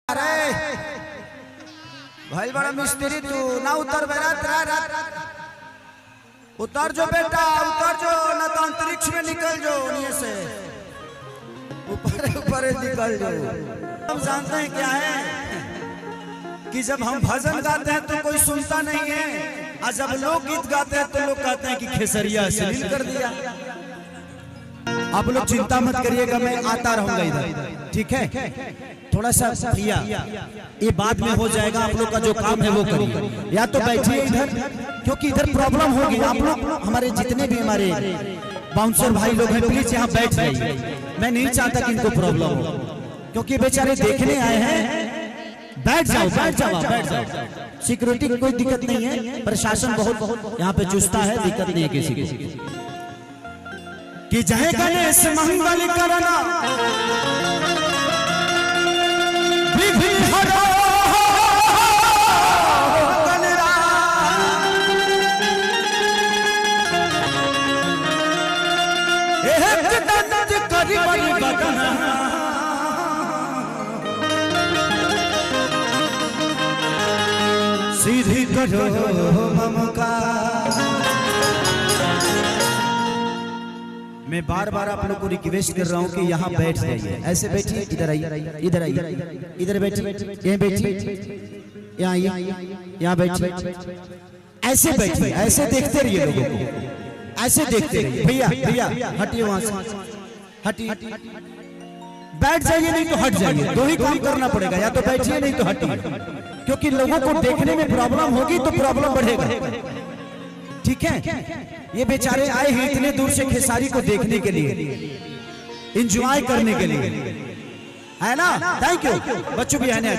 अरे भाई बड़ा मिस्त्री तू ना उतर बेरा उतर जो बेटा उतर जो ना तो अंतरिक्ष में निकल जो नीचे से ऊपर ऊपर निकल जो। हम जानते हैं क्या है कि जब हम भजन गाते हैं तो कोई सुनता नहीं है और जब लोग गीत गाते हैं तो लोग कहते हैं कि खेसरिया अश्लील कर दिया। आप लोग चिंता मत करिएगा, मैं आता रहूंगा इधर, ठीक है? थोड़ा सा भैया ये बाद में हो जाएगा, आप लोग का जो काम है वो करिए, या तो बैठिए इधर क्योंकि इधर प्रॉब्लम होगी। आप लोग हमारे जितने भी हमारे बाउंसर भाई लोग हैं प्लीज यहाँ बैठ जाइए। मैं नहीं चाहता कि इनको प्रॉब्लम हो क्योंकि बेचारे देखने आए हैं। बैठ जाओ बैठ जाओ बैठ जाओ। सिक्योरिटी की कोई दिक्कत नहीं है, प्रशासन बहुत यहाँ पे चुस्ता है, दिक्कत नहीं है किसी की। कि जय गणेश मंगल करना विघ्न हरो एक दंत करि बलि बदन सीधी करो ममकार। मैं बार बार आप लोग को रिक्वेस्ट कर रहा हूँ कि यहाँ बैठ जाइए, ऐसे बैठिए, इधर आइए इधर आइए इधर बैठिए, यहाँ बैठिए, यहाँ आइए, यहाँ बैठिए, ऐसे बैठिए, ऐसे देखते रहिए लोगों को, ऐसे देखते रहिए। भैया भैया हटिए वहां से, हटिए, बैठ जाइए नहीं तो हट जाइए, दो ही काम करना पड़ेगा, या तो बैठिए नहीं तो हटिए, क्योंकि लोगों को देखने में प्रॉब्लम होगी तो प्रॉब्लम बढ़ेगा, ठीक है? ये बेचारे आए हैं इतने दूर से खेसारी को देखने के लिए, एंजॉय करने के लिए, है ना? थैंक यू बच्चों भी आने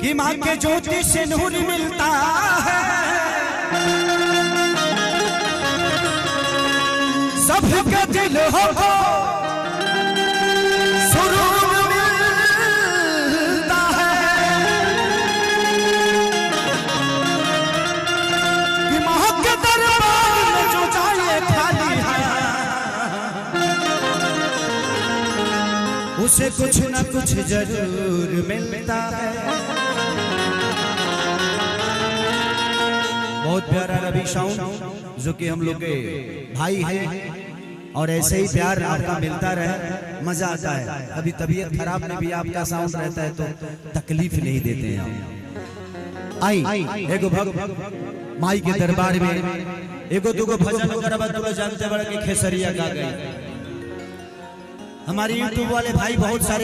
कि मां के ज्योति से नूर मिलता है, सबके दिल हो सुरूर मिलता है, कि मां के दरबार में जो जाए खाली है उसे कुछ न कुछ जरूर मिलता है। बहुत प्यारा रवि साउंड जो कि हम लोग के भाई हैं, और ऐसे ही प्यार आपका मिलता रहे, मजा आता है। अभी तबीयत खराब में भी आपका साउंड रहता है तो तकलीफ नहीं देते हैं। आई एगो भग माई के दरबार में एगो दुगो भजन करबा जानते बड़ा कि खेसरिया गा गई। हमारी यूट्यूब वाले भाई बहुत सारे